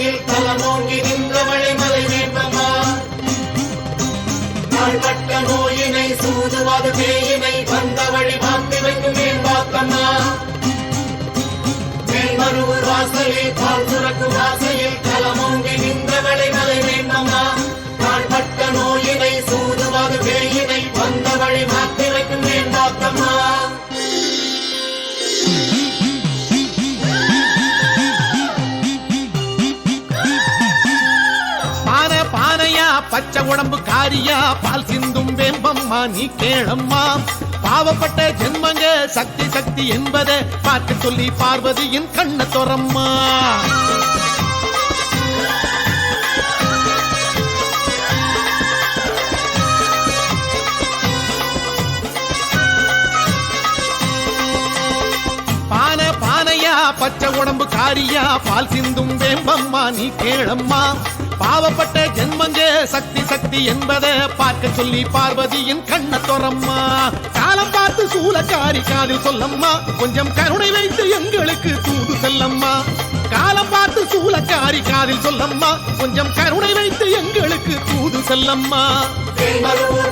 வாசலில் தலமோங்கி நின்றவளை மலை வேம்பம்மா நாள்பட்ட நோயினை சூதுவாது பேயினை வந்த வழி மாற்றி வைக்கும் மேம்பாக்கம்மா மேல்மருவூர் வாசலில் பால் சுரக்கும் வாசலில் தலமோங்கி நின்றவளை மலை வேம்பம்மா நாள்பட்ட நோயினை சூதுவாது பேயினை வந்த வழி மாற்றி வைக்கும் மேம்பாக்கம்மா பச்சை உடம்பு காரியா பால் சிந்தும் வேம்பம்மா நீ கேளம்மா பாவப்பட்ட ஜென்மங்க சக்தி சக்தி என்பதை பார்க்க சொல்லி பார்வதியின் கண்ண தொரம்மா பானையா பச்சை உடம்பு காரியா பால் சிந்தும் வேம்பம்மா நீ கேளம்மா பாவப்பட்ட ஜென்மங்க சக்தி சக்தி என்பதை பார்க்க சொல்லி பார்வதியின் கண்ண தொரம்மா காலம் பார்த்து சூலக்காரி காதில் சொல்லம்மா கொஞ்சம் கருணை வைத்து எங்களுக்கு தூது செல்லம்மா காலம் பார்த்து சூலக்காரி காதில் சொல்லம்மா கொஞ்சம் கருணை வைத்து எங்களுக்கு தூது செல்லம்மா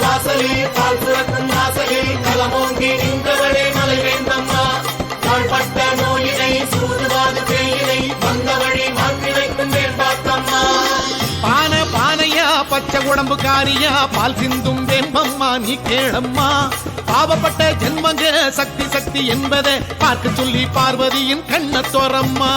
வாசலில் பால் சுரக்கும் வாசலில் தலமோங்கி நின்றவளே மலை வேந்தம்மா நாள்பட்ட நோயினை சூதுவாது பேயினை வந்த வழி மாற்றி வைக்கும் வேண்டாத்தம்மா பானையா பச்சை உடம்பு காரியா பால் சிந்தும் வேம்பம்மா நீ கேளம்மா பாவப்பட்ட ஜென்மங்க சக்தி சக்தி என்பதை பார்க்க சொல்லி பார்வதியின் கண்ண தொரம்மா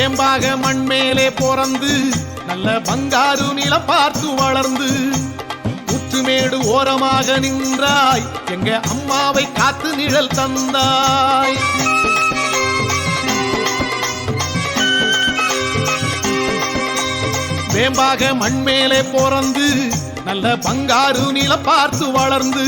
வேம்பாக மண் மேலே பிறந்து நல்ல பங்காரு நிலம் பார்த்து வளர்ந்து ஊற்றுமேடு ஓரமாக நின்றாய் எங்க அம்மாவை காத்து நிழல் தந்தாய் வேம்பாக மண் மேலே பிறந்து நல்ல பங்காரு நிலம் பார்த்து வளர்ந்து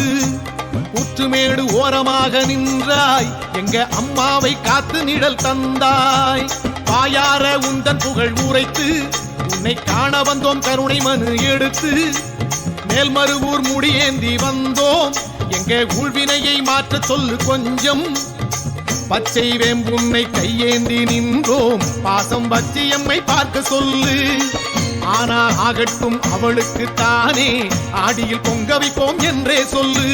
ஊற்றுமேடு ஓரமாக நின்றாய் எங்க அம்மாவை காத்து நிழல் தந்தாய் வாயார உந்தன் புகழ் உரைத்து உன்னை காண வந்தோம் கருணை மனு எடுத்து மேல்மருவூர் முடியேந்தி வந்தோம் எங்க உள்வினையை மாற்ற சொல்லு கொஞ்சம் பச்சை வேம்புன்னை கையேந்தி நின்றோம் பாசம் வச்சி எம்மை பார்க்க சொல்லு ஆனா ஆகட்டும் அவளுக்கு தானே ஆடியில் பொங்க வைப்போம் என்றே சொல்லு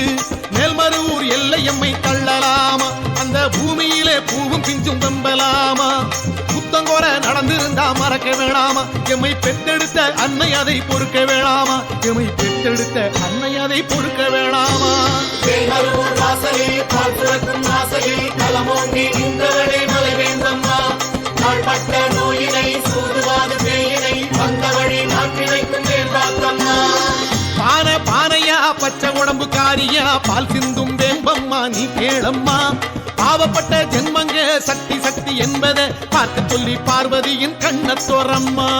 மேல்மருவூர் எல்லை எம்மை தள்ளலாமா அந்த பூமியிலே பூவும் பிஞ்சும் வெம்பலாமா புத்தங்கோர நடந்திருந்தா மறக்க வேணாமா எம்மை பெற்றெடுத்த அன்னை அதை பொறுக்க வேணாமா எம்மை பெற்றெடுத்த அன்னை அதை பொறுக்க வேணாமா வாசலில் பால் சுரக்கும் வாசலில் தலமோங்கி நின்றவளே மலை வேந்தம்மா நாள்பட்ட நோயினை சூதுவாது பேயினை வந்த வழி மாற்றி வைக்கும் வேண்டாத்தம்மா பானையா பச்சை உடம்பு காரியா பால் சிந்தும் வேம்பம்மா நீ கேளம்மா பாவப்பட்ட ஜென்மங்க சக்தி சக்தி என்பதை பார்க்க சொல்லி பார்வதியின் கண்ண தொரம்மா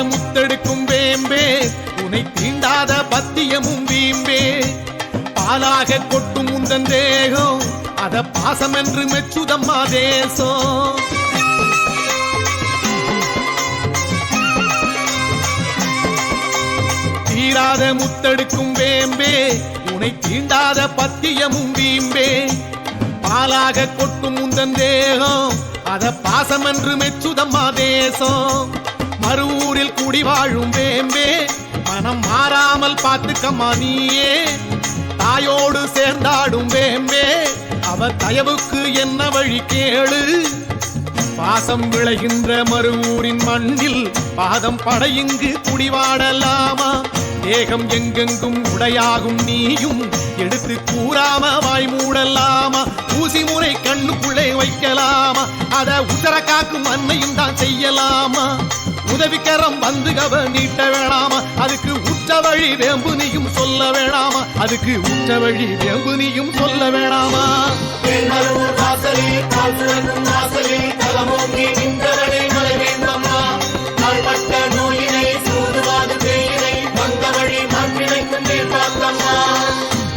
முத்தெடுக்கும் வேம்பே உனை தீண்டாத பத்தியமும் வீம்பே பாலாக கொட்டும் உந்தன் தேகம் அத பாசம் என்று மெச்சுதம்மா தேசம் தீராத முத்தெடுக்கும் வேம்பே உனை தீண்டாத பத்தியமும் வீம்பே பாலாக கொட்டும் உந்தன் தேகம் அத பாசம் என்று மெச்சுதம்மா தேசம் மறுவூரில் கூடி வாழும் வேம்பே மன மனம் மாறாமல் பார்த்துக்கம்மா நீயே தாயோடு சேர்ந்தாடும் வேம்பே அவ தயவுக்கு என்ன வழி கேளு பாசம் விளைகின்ற மறுவூரின் மண்ணில் பாதம் படையிங்கு குடிவாடலாமா தேகம் எங்கெங்கும் உடையாகும் நீயும் எடுத்து கூறாம வாய் மூடலாமா ஊசி முறை கண்ணுக்குள்ளே வைக்கலாமா அத உத்தர காக்கும் அன்னையும் தான் செய்யலாமா உதவிக்கரம் வந்து கவ நீட்ட வேணாமா அதுக்கு உற்ற வழி வேம்பு நீயும் சொல்ல வேணாமா அதுக்கு உற்ற வழி வேம்பு நீயும் சொல்ல வேணாமா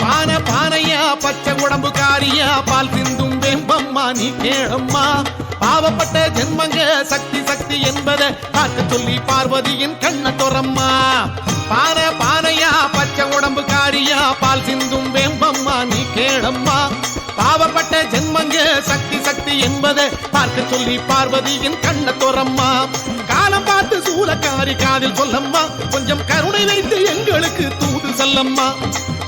பான பானையா பச்சை உடம்புக்காரியா பால் சிந்தும் வேம்பம்மா நீ கேளம்மா பாவப்பட்ட ஜென்மங்க சக்தி சக்தி என்பதை பார்க்க சொல்லி பார்வதியின் கண்ண தொரம்மா பான பானையா பச்சை உடம்புக்காரியா பால் சிந்தும் வேம்பம்மா நீ கேளம்மா பாவப்பட்ட ஜென்மங்க சக்தி சக்தி என்பதை பார்க்க சொல்லி பார்வதியின் கண்ண தொரம்மா காலம் பார்த்து சூலக்காரி காதில் சொல்லம்மா கொஞ்சம் கருணை வைத்து எங்களுக்கு தூது சொல்லம்மா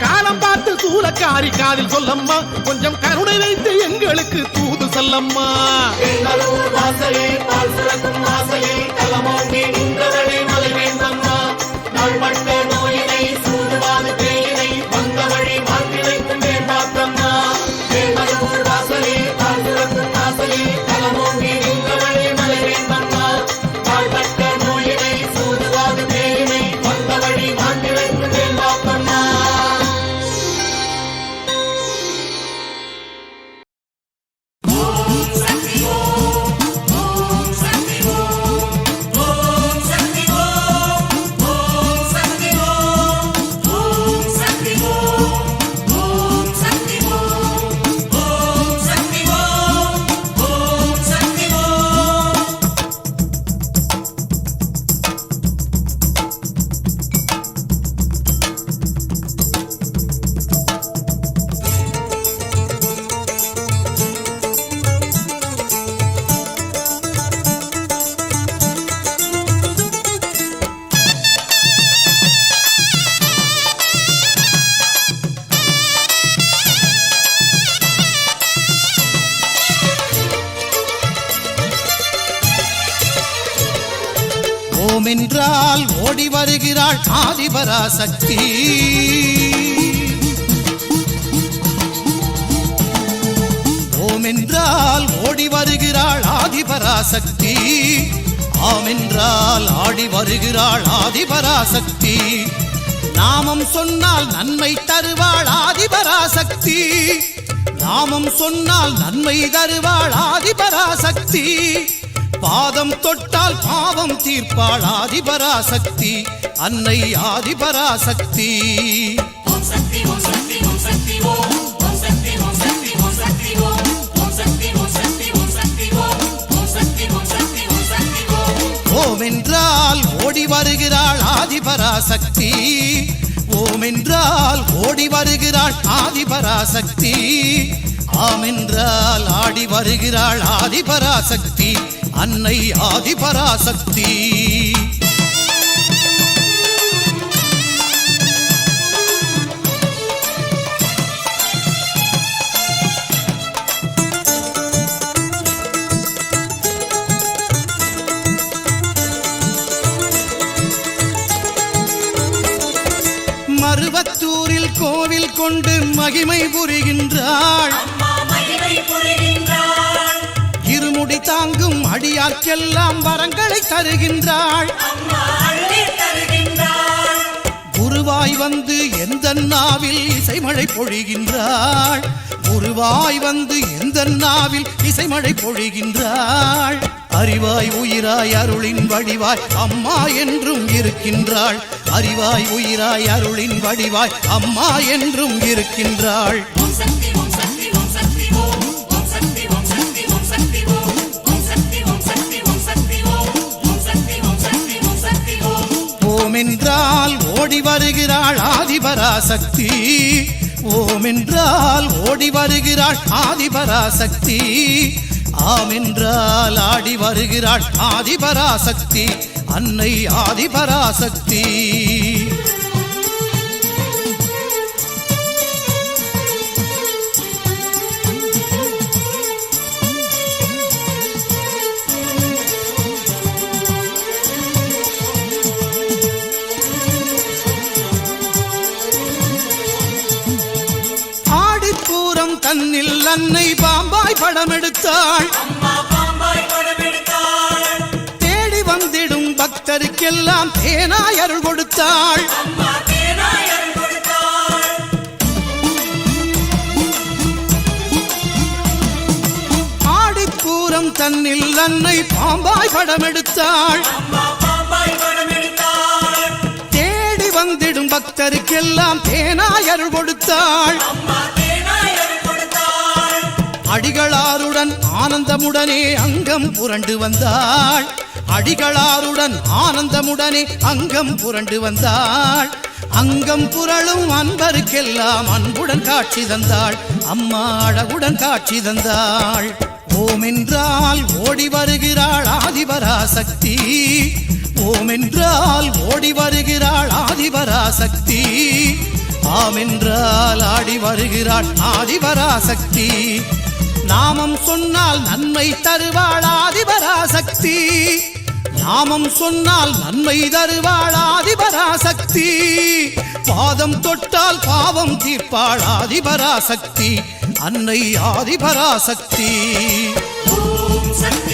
காலம் பார்த்து சூலக்காரி காதில் சொல்லம்மா கொஞ்சம் கருணை வைத்து எங்களுக்கு தூது சொல்லம்மா ஓம் என்றால் ஓடி வருகிறாள் ஆதிபராசக்தி ஓம் என்றால் ஓடி வருகிறாள் ஆதிபராசக்தி ஆம் என்றால் ஆடி வருகிறாள் ஆதிபராசக்தி நாமம் சொன்னால் நன்மை தருவாள் ஆதிபராசக்தி நாமம் சொன்னால் நன்மை தருவாள் ஆதிபராசக்தி பாதம் தொட்டால் பாவம் தீர்ப்பாள் ஆதிபராசக்தி அன்னை ஆதிபராசக்தி ஓம் என்றால் ஓடி வருகிறாள் ஆதிபராசக்தி ஓம் என்றால் ஓடி வருகிறாள் ஆதிபராசக்தி ஆம் என்றால் ஆடி வருகிறாள் ஆதிபராசக்தி அன்னை ஆதிபராசக்தி மருவத்தூரில் கோவில் கொண்டு மகிமை புரிகின்றாள் இருமுடி தாங்கும் அடியார்க்கெல்லாம் வரங்களை தருகின்றாள் குருவாய் வந்து எந்த நாவில் இசைமழை பொழிகின்றாள் குருவாய் வந்து எந்த நாவில் இசைமழை பொழிகின்றாள் அறிவாய் உயிராய் அருளின் வடிவாய் அம்மா என்றும் இருக்கின்றாள் அறிவாய் உயிராய் அருளின் வடிவாய் அம்மா என்றும் இருக்கின்றாள் ஓம் என்றால் ஓடி வருகிறாள் ஆதிபராசக்தி ஓம் என்றால் ஓடி வருகிறாள் ஆதிபராசக்தி ஆம் என்றால் ஆடி வருகிறாள் ஆதிபராசக்தி, அன்னை ஆதிபராசக்தி. ஆடிப்பூரம் தன்னில் அன்னை பாம்பாய் படம் எடுத்தாள், தேடி வந்திடும் பக்தருக்கெல்லாம் தேனாய் அருள் கொடுத்தாள். ஆடிப்பூரம் தன்னில் அன்னை பாம்பாய் படம் எடுத்தாள், தேடி வந்திடும் பக்தருக்கெல்லாம் தேனாய் அருள் கொடுத்தாள். அடிகளாருடன் ஆனந்தமுடனே அங்கம் புரண்டு வந்தாள், அடிகளாருடன் ஆனந்தமுடனே அங்கம் புரண்டு வந்தாள். அங்கம் புரளும் அன்பருக்கெல்லாம் அன்புடன் காட்சி தந்தாள், அம்மா அழகுடன் காட்சி தந்தாள். ஓம் என்றால் ஓடி வருகிறாள் ஆதிபராசக்தி, ஓம் என்றால் ஓடி வருகிறாள் ஆதிபராசக்தி, ஆம் என்றால் ஆடி வருகிறாள் ஆதிபராசக்தி. நாமம் சொன்னால் நன்மை தருவாள் ஆதிபராசக்தி, நாமம் சொன்னால் நன்மை தருவாள் ஆதிபராசக்தி. பாதம் தொட்டால் பாவம் தீர்ப்பாள் ஆதிபராசக்தி, அன்னை ஆதிபராசக்தி. ஓம் சக்தி